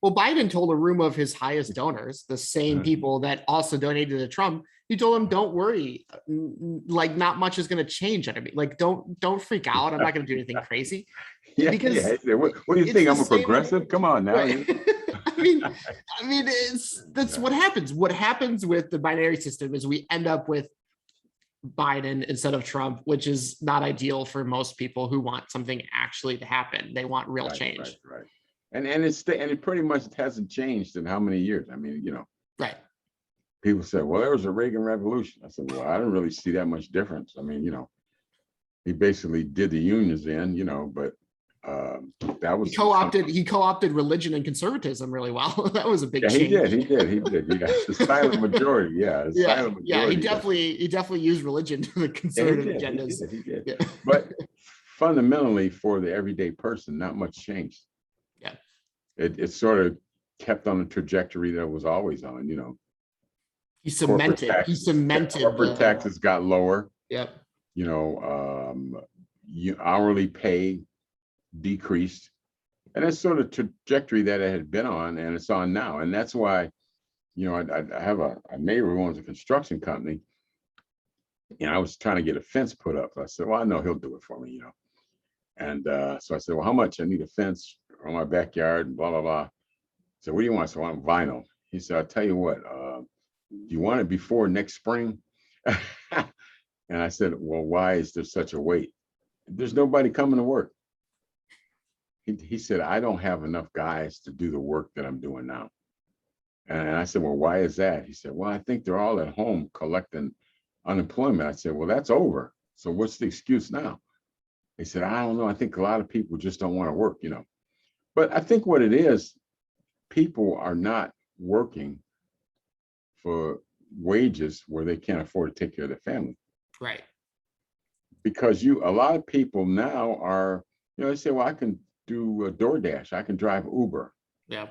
Well, Biden told a room of his highest donors, the same people that also donated to Trump, he told them, don't worry, like not much is going to change. Like, don't freak out. I'm not going to do anything crazy. What do you think? I'm a progressive? Come on now. Right. I mean, that's what happens. What happens with the binary system is we end up with Biden instead of Trump, which is not ideal for most people who want something actually to happen. They want real change. Right. And it pretty much hasn't changed in how many years? Right. People say, well, there was a Reagan revolution. I said, well, I don't really see that much difference. He basically did the unions in, but that was he co-opted religion and conservatism really well. That was a big change. He did. Yeah, the silent majority. Silent majority. He definitely used religion to the conservative agendas. He did. Yeah. But fundamentally, for the everyday person, not much changed. Yeah. It sort of kept on the trajectory that it was always on. He cemented. Corporate taxes got lower. Yep. Hourly pay decreased, and that's sort of trajectory that it had been on, and it's on now. And that's why, I have a neighbor who owns a construction company, and I was trying to get a fence put up. I said, well, I know he'll do it for me, And so I said, well, how much? I need a fence on my backyard, and blah blah blah. So what do you want? So I want vinyl. He said, I'll tell you what. Do you want it before next spring? And I said, well, why is there such a wait? There's nobody coming to work. He said, I don't have enough guys to do the work that I'm doing now. And I said, well, why is that? He said, well, I think they're all at home collecting unemployment. I said, well, that's over. So what's the excuse now? He said, I don't know. I think a lot of people just don't want to work, But I think what it is, people are not working for wages where they can't afford to take care of their family. Right. Because a lot of people now are, they say, well, I can do a DoorDash, I can drive Uber, Yeah.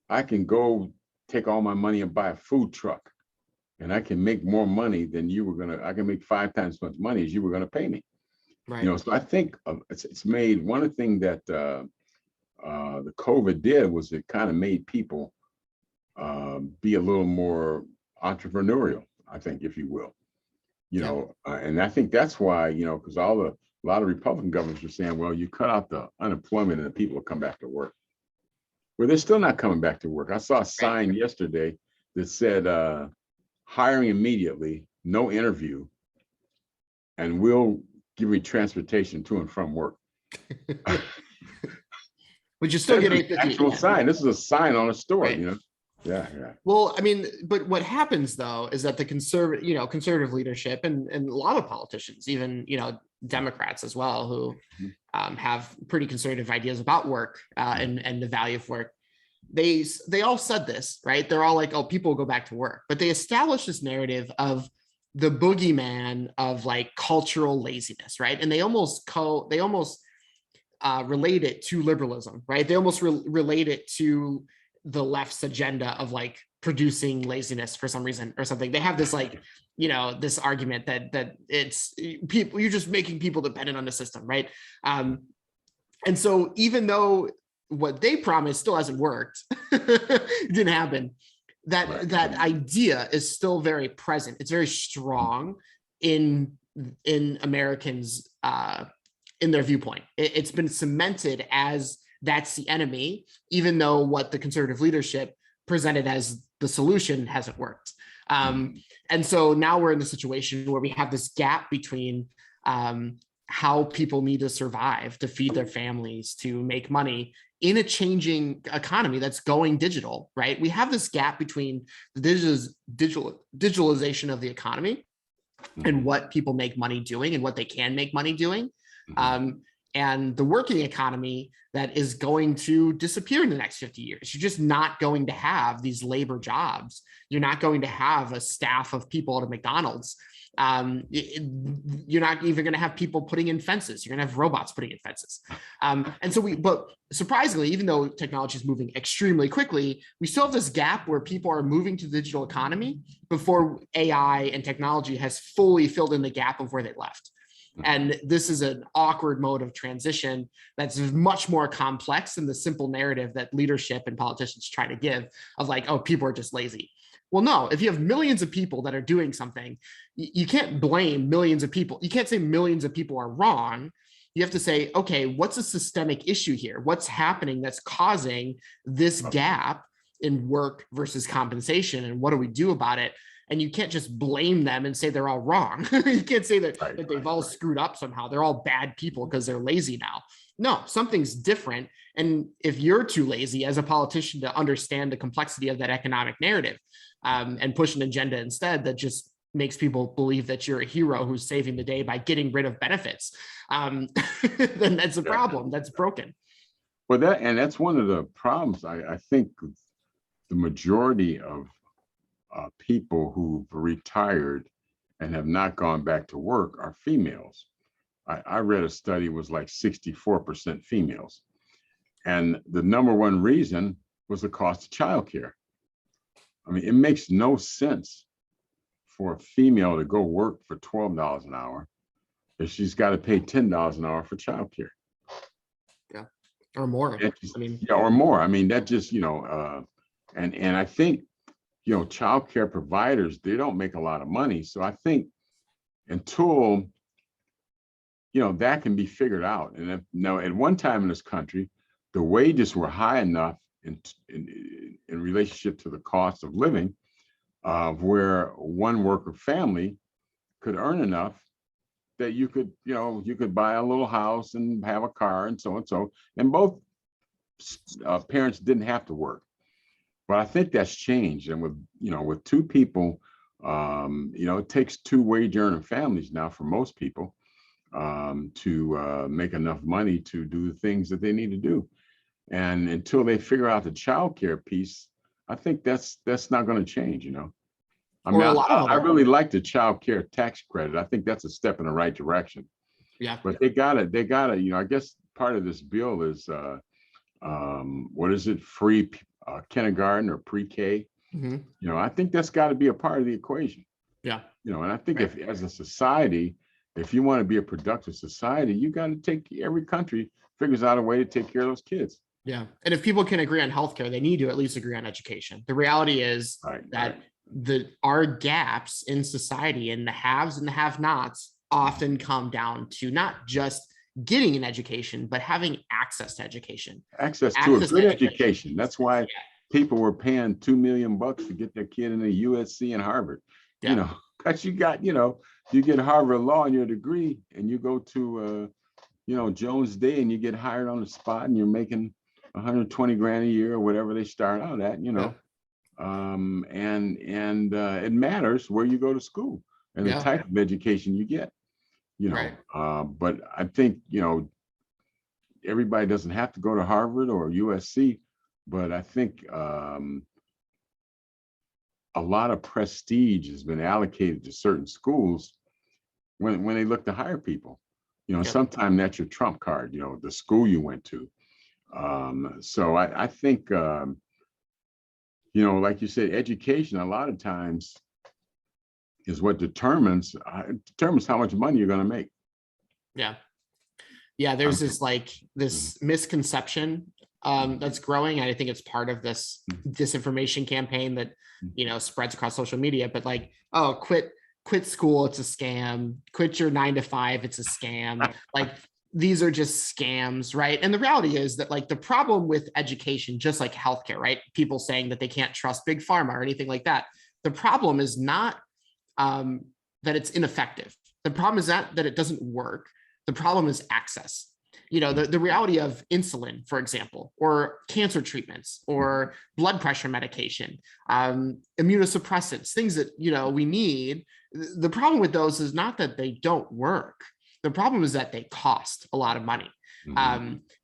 I can go take all my money and buy a food truck, and I can make more money than I can make 5 times as much money as you were gonna pay me. Right. So I think it's made, one of the things that the COVID did was it kind of made people be a little more entrepreneurial, I think, if you will. And I think that's why, because a lot of Republican governors were saying, well, you cut out the unemployment and the people will come back to work. Well, they're still not coming back to work. I saw a sign yesterday that said, hiring immediately, no interview, and we'll give you transportation to and from work. But you still get an actual sign. This is a sign on a store, right. Yeah. Well, I mean, but what happens though is that the conservative leadership and a lot of politicians, even Democrats as well, who have pretty conservative ideas about work and the value of work. They all said this, right? They're all like, oh, people will go back to work, but they established this narrative of the boogeyman of like cultural laziness, right? And they almost relate it to liberalism, right? They almost relate it to the left's agenda of like producing laziness for some reason or something. They have this like, this argument that it's people, you're just making people dependent on the system, right? And so even though what they promised still hasn't worked, it didn't happen, that idea is still very present. It's very strong in Americans in their viewpoint. It's been cemented as that's the enemy, even though what the conservative leadership presented as the solution hasn't worked. And so now we're in the situation where we have this gap between how people need to survive, to feed their families, to make money in a changing economy that's going digital, right? We have this gap between the digitalization of the economy and what people make money doing and what they can make money doing. And the working economy that is going to disappear in the next 50 years. You're just not going to have these labor jobs. You're not going to have a staff of people at a McDonald's. You're not even going to have people putting in fences. You're going to have robots putting in fences. But surprisingly, even though technology is moving extremely quickly, we still have this gap where people are moving to the digital economy before AI and technology has fully filled in the gap of where they left. And this is an awkward mode of transition that's much more complex than the simple narrative that leadership and politicians try to give of like, oh, people are just lazy. Well, no, if you have millions of people that are doing something, you can't blame millions of people. You can't say millions of people are wrong. You have to say, okay, what's a systemic issue here? What's happening that's causing this gap in work versus compensation? And what do we do about it? And you can't just blame them and say they're all wrong. You can't say that they've all screwed up somehow. They're all bad people because they're lazy now. No, something's different. And if you're too lazy as a politician to understand the complexity of that economic narrative and push an agenda instead that just makes people believe that you're a hero who's saving the day by getting rid of benefits, then that's a problem. That's broken. Well, that's one of the problems. I think the majority of people who've retired and have not gone back to work are females. I read a study was like 64% females. And the number one reason was the cost of childcare. I mean, it makes no sense for a female to go work for $12 an hour if she's got to pay $10 an hour for childcare. Yeah, or more. Or more. I mean, that just, and I think, childcare providers, they don't make a lot of money. So I think until, that can be figured out. And now at one time in this country, the wages were high enough in relationship to the cost of living, where one worker family could earn enough that you could buy a little house and have a car and so and so. And both parents didn't have to work. But I think that's changed. And with two people, it takes two wage earning families now for most people to make enough money to do the things that they need to do. And until they figure out the childcare piece, I think that's not going to change, you know. I Or mean, a lot of I other. really like the child care tax credit. I think that's a step in the right direction. Yeah. But they gotta, you know, I guess part of this bill is what is it, free kindergarten or pre-K? Hmm. You know, I think that's got to be a part of the equation. Yeah. You know, and I think Right. if as a society, if you want to be a productive society, you got to every country figures out a way to take care of those kids. Yeah. And if people can agree on healthcare, they need to at least agree on education. The reality is Right, that right. our gaps in society and the haves and the have-nots often come down to not just getting an education, but having access to education. Access to a Access good to education. education. That's why people were paying $2 million to get their kid into USC and Harvard. You Yeah. know, because you got, you know, you get Harvard Law and your degree, and you go to you know, Jones Day, and you get hired on the spot, and you're making 120 grand a year or whatever they start out at, you know. And it matters where you go to school and the Yeah. type of education you get, you know. Right. But I think, you know, everybody doesn't have to go to Harvard or USC, but I think a lot of prestige has been allocated to certain schools when they look to hire people. You know, Yep. sometimes that's your trump card, you know, the school you went to. So I think, you know, like you said, education a lot of times is what determines how much money you're going to make. Yeah. Yeah. There's this misconception that's growing. And I think it's part of this disinformation campaign that, you know, spreads across social media, but like, oh, quit school, it's a scam. Quit your 9 to 5, it's a scam. Like, these are just scams, right? And the reality is that, like, the problem with education, just like healthcare, right? People saying that they can't trust big pharma or anything like that. The problem is not that it's ineffective. The problem is that it doesn't work. The problem is access. You know, the reality of insulin, for example, or cancer treatments, or blood pressure medication, immunosuppressants, things that, you know, we need. The problem with those is not that they don't work. The problem is that they cost a lot of money.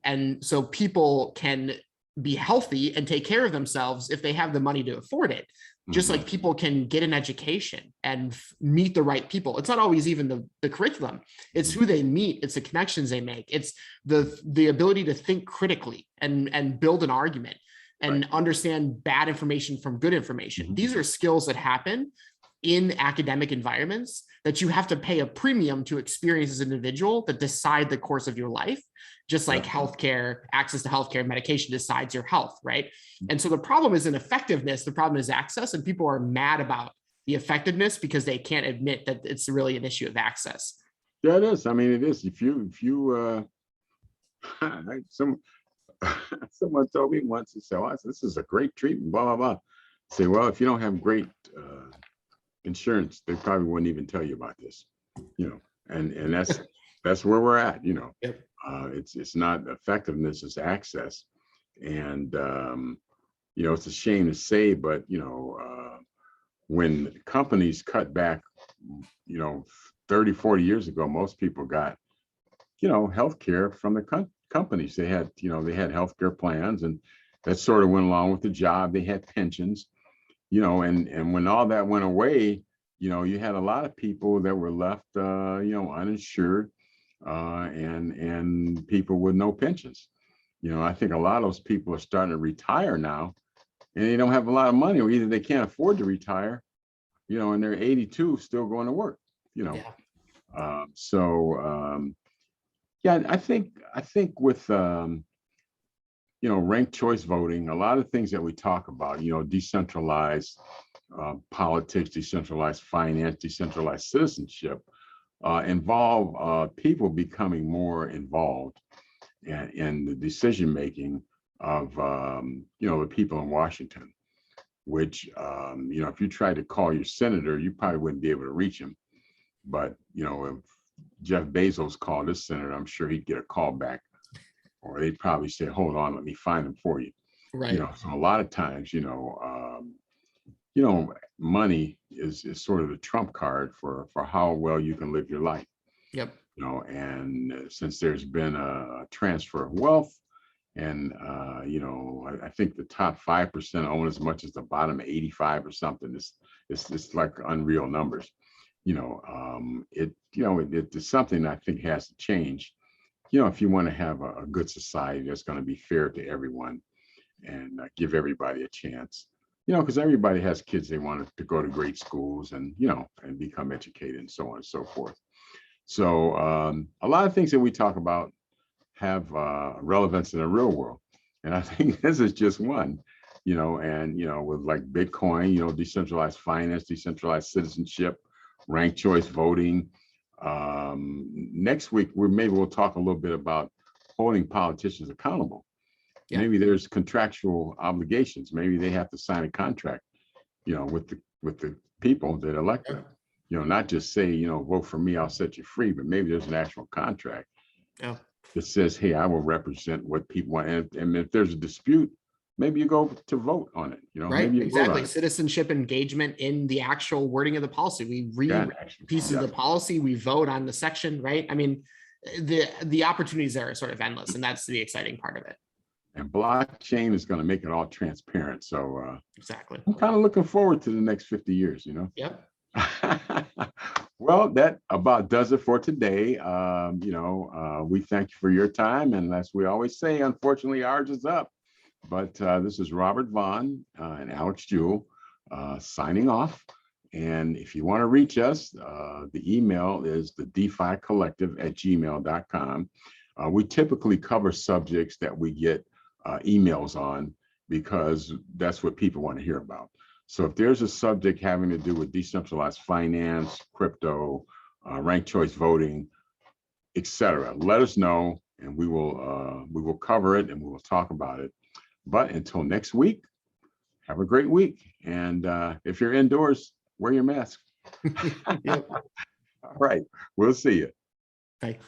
And so people can be healthy and take care of themselves if they have the money to afford it. Just like people can get an education and meet the right people. It's not always even the curriculum. It's who they meet. It's the connections they make. It's the ability to think critically and build an argument and understand bad information from good information. These are skills that happen in academic environments that you have to pay a premium to experience as an individual that decide the course of your life, just like healthcare, access to healthcare, medication decides your health, right? And so the problem isn't effectiveness, the problem is access, and people are mad about the effectiveness because they can't admit that it's really an issue of access. Yeah, it is. I mean, it is. If you someone told me once, he said, "Oh, this is a great treatment, blah, blah, blah." I say, well, if you don't have great insurance, they probably wouldn't even tell you about this, you know, and that's where we're at, you know. Yep. It's not effectiveness, it's access. And you know, it's a shame to say, but you know, when companies cut back, you know, 30, 40 years ago, most people got, you know, healthcare from the companies. They had, you know, they had healthcare plans, and that sort of went along with the job. They had pensions, you know, and when all that went away, you know, you had a lot of people that were left, you know, uninsured, and people with no pensions. You know, I think a lot of those people are starting to retire now, and they don't have a lot of money, or either they can't afford to retire, you know, and they're 82 still going to work, you know. Yeah, I think with you know, ranked choice voting, a lot of things that we talk about, you know, decentralized politics, decentralized finance, decentralized citizenship, involve people becoming more involved in the decision making of you know, the people in Washington. Which you know, if you tried to call your senator, you probably wouldn't be able to reach him. But you know, if Jeff Bezos called his senator, I'm sure he'd get a call back, or they'd probably say, "Hold on, let me find him for you." Right. You know, so a lot of times, you know, money is sort of the trump card for how well you can live your life. Yep. You know, and since there's been a transfer of wealth, And, I think the top 5% own as much as the bottom 85 or something. It's like unreal numbers. It's something I think has to change, if you want to have a good society that's going to be fair to everyone and give everybody a chance, because everybody has kids they want to go to great schools and, and become educated and so on and so forth. So a lot of things that we talk about have relevance in the real world. And I think this is just one, with like Bitcoin, decentralized finance, decentralized citizenship, ranked choice voting. Next week, maybe we'll talk a little bit about holding politicians accountable. Yeah. Maybe there's contractual obligations. Maybe they have to sign a contract, with the people that elect them. Not just say, vote for me, I'll set you free, but maybe there's an actual contract. Yeah. That says, hey, I will represent what people want. And if there's a dispute, maybe you go to vote on it. Right. Maybe Exactly. Citizenship engagement in the actual wording of the policy. We read pieces of the policy, we vote on the section, right? I mean, the opportunities there are sort of endless, and that's the exciting part of it. And blockchain is going to make it all transparent. So exactly. I'm kind of looking forward to the next 50 years, Yep. Well, that about does it for today. We thank you for your time. And as we always say, unfortunately, ours is up. But this is Robert Vaughn and Alex Jewell signing off. And if you want to reach us, the email is the DeFiCollective@gmail.com. We typically cover subjects that we get emails on because that's what people want to hear about. So if there's a subject having to do with decentralized finance, crypto, ranked choice voting, etc., let us know, and we will cover it and we will talk about it. But until next week, have a great week. And if you're indoors, wear your mask. All right, we'll see you. Bye.